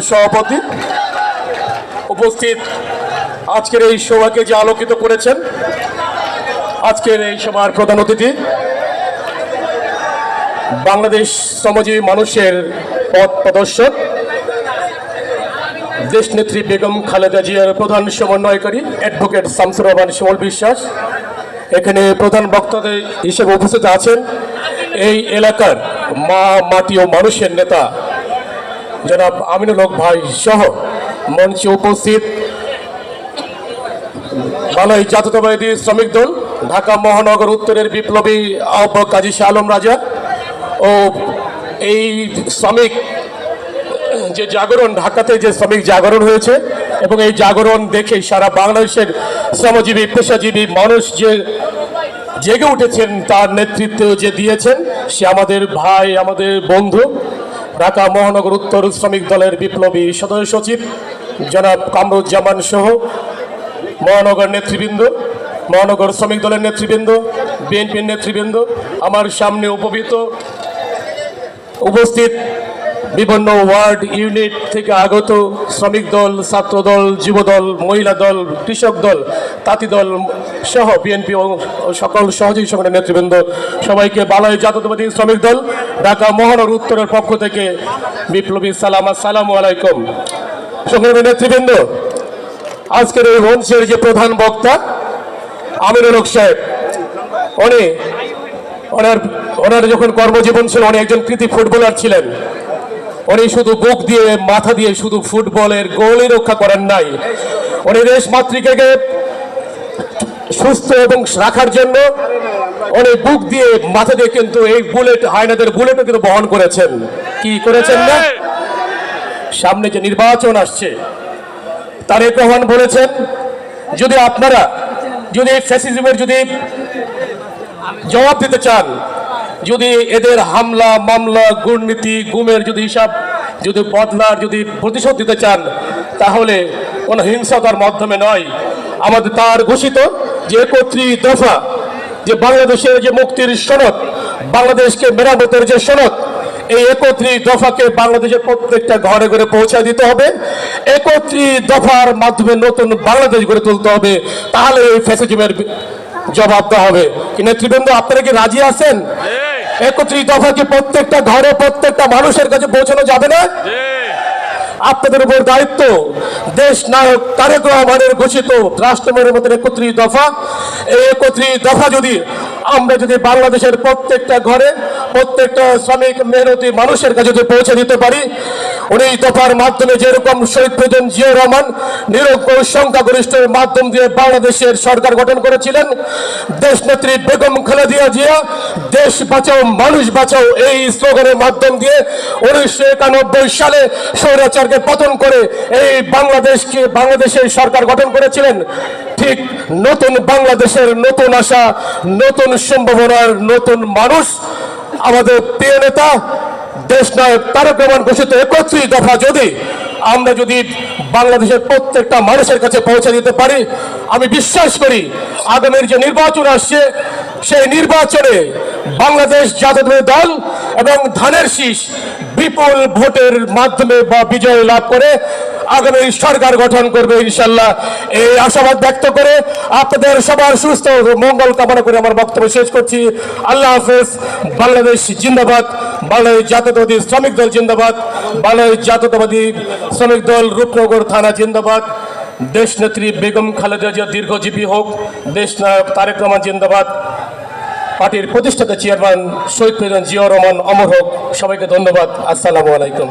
সভাপতি উপস্থিত আজকের এই সভাকে যে আলোকিত করেছেন, আজকের এই সভার প্রধান অতিথি বাংলাদেশ শ্রমজীবী মানুষের পথ প্রদর্শক দেশনেত্রী বেগম খালেদা জিয়ার প্রধান সমন্বয়কারী অ্যাডভোকেট শামসুর রহমান শিমুল বিশ্বাস, এখানে প্রধান বক্তা হিসেবে উপস্থিত আছেন এই এলাকার মা মাটি ও মানুষের নেতা জনাব আমিনুল হক ভাই সহ মঞ্চে উপস্থিত বাংলাদেশ জাতীয়তাবাদী শ্রমিক দল ঢাকা মহানগর উত্তরের বিপ্লবী আহ্বায়ক কাজী শাহ আলম রাজা ও এই শ্রমিক যে জাগরণ, ঢাকাতে যে শ্রমিক জাগরণ হয়েছে এবং এই জাগরণ দেখে সারা বাংলাদেশের শ্রমজীবী পেশাজীবী মানুষ যে জেগে উঠেছেন, তার নেতৃত্ব যে দিয়েছেন সে আমাদের ভাই, আমাদের বন্ধু, ঢাকা মহানগর উত্তর শ্রমিক দলের বিপ্লবী সদস্য সচিব জনাব কামরুজ্জামান সহ মহানগর নেতৃবৃন্দ, মহানগর শ্রমিক দলের নেতৃবৃন্দ, বিএনপির নেতৃবৃন্দ, আমার সামনে উপস্থিত বিভিন্ন ওয়ার্ড ইউনিট থেকে আগত শ্রমিক দল, ছাত্র দল, যুবদল, মহিলা দল, কৃষক দল, তাঁতি দল সহ বিএনপি ও সকল সহযোগী সংগঠনের নেতৃবৃন্দ, সবাইকে বাংলাদেশ জাতীয়তাবাদী শ্রমিক দল ঢাকা মহানগর উত্তরের পক্ষ থেকে বিপ্লবী সালাম, আসসালামু আলাইকুম। সংগঠনের নেতৃবৃন্দ, আজকের এই মঞ্চের যে প্রধান বক্তা আমিনুল হক সাহেব, ওনার যখন কর্মজীবন ছিল উনি একজন কৃতি ফুটবলার ছিলেন। উনি শুধু বুক দিয়ে, মাথা দিয়ে শুধু ফুটবলের গোলই রক্ষা করেন নাই, উনি দেশ মাতৃকাকে সুস্থ এবং রাখার জন্য উনি বুক দিয়ে, মাথা দিয়ে কিন্তু এই বুলেট, হায়নাদের বুলেটও কিন্তু বহন করেছেন। কি করেছেন না? সামনে যে নির্বাচন আসছে, তারেক রহমান বলেছেন যদি আপনারা যদি ফ্যাসিজমের যদি জবাব দিতে চান, যদি এদের হামলা মামলা দুর্নীতি গুমের যদি হিসাব যদি বদলার যদি প্রতিশোধ দিতে চান, তাহলে কোনো হিংসাতার মাধ্যমে নয়, আমাদের তার ঘোষিত যে 31 দফা, যে বাংলাদেশের যে মুক্তির সনদ, বাংলাদেশকে মেরামতের যে সনদ, এই 31 দফাকে বাংলাদেশের প্রত্যেকটা ঘরে ঘরে পৌঁছে দিতে হবে। 31 দফার মাধ্যমে নতুন বাংলাদেশ গড়ে তুলতে হবে, তাহলে এই ফ্যাসিজমের জবাব দেওয়া হবে। কি নেতৃবৃন্দ, আপনারা কি রাজি আছেন? 31 দফা কি প্রত্যেকটা ঘরে প্রত্যেকটা মানুষের কাছে পৌঁছানো যাবে না? আপনাদের উপর দায়িত্ব। দেশ নায়ক তারেক রহমানের ঘোষিত রাষ্ট্র মেরামতের 31 দফা, এই 31 দফা যদি আমরা যদি বাংলাদেশের প্রত্যেকটা ঘরে প্রত্যেকটা শ্রমিক মেহনতি মানুষের কাছে যদি পৌঁছে দিতে পারি, 19 দফার মাধ্যমে যেরকম শহীদ প্রেসিডেন্ট জিয়া রহমান নিরঙ্কুশ সংখ্যাগরিষ্ঠের মাধ্যম দিয়ে বাংলাদেশের সরকার গঠন করেছিলেন, দেশনেত্রী বেগম খালেদা জিয়া দেশ বাঁচাও মানুষ বাঁচাও এই স্লোগানের মাধ্যম দিয়ে 1991 সালে স্বৈরাচারকে পতন করে এই বাংলাদেশের সরকার গঠন করেছিলেন। ঠিক নতুন বাংলাদেশের নতুন আশা, নতুন সম্ভাবনার নতুন মানুষ আমাদের প্রিয় নেতা দেশ নায়ক তারেক রহমান ঘোষিত 31 দফা যদি আমরা যদি বাংলাদেশের প্রত্যেকটা মানুষের কাছে পৌঁছে দিতে পারি, আমি বিশ্বাস করি আগামীর যে নির্বাচন আসছে সেই নির্বাচনে বাংলাদেশ জাতীয়তাবাদী দল এবং ধানের শীষ বিপুল ভোটের মাধ্যমে বা বিজয় লাভ করে আগামী সরকার গঠন করবে ইনশাল্লাহ। এই আশাবাদ ব্যক্ত করে আপনাদের সবার সুস্থ মঙ্গল কামনা করে আমার বক্তব্য শেষ করছি। আল্লাহ হাফেজ। বাংলাদেশ জিন্দাবাদ, বাংলাদেশ জাতীয়তাবাদী শ্রমিক দল জিন্দাবাদ, বাংলাদেশ জাতীয়তাবাদী শ্রমিক দল রূপনগর থানা জিন্দাবাদ, দেশনেত্রী বেগম খালেদা জিয়া দীর্ঘজীবী হোক, দেশ নায়ক তারেক রহমান জিন্দাবাদ, পার্টির প্রতিষ্ঠাতা চেয়ারম্যান শহীদ প্রেসিডেন্ট জিয়া রহমান অমর হোক। সবাইকে ধন্যবাদ। আসসালামু আলাইকুম।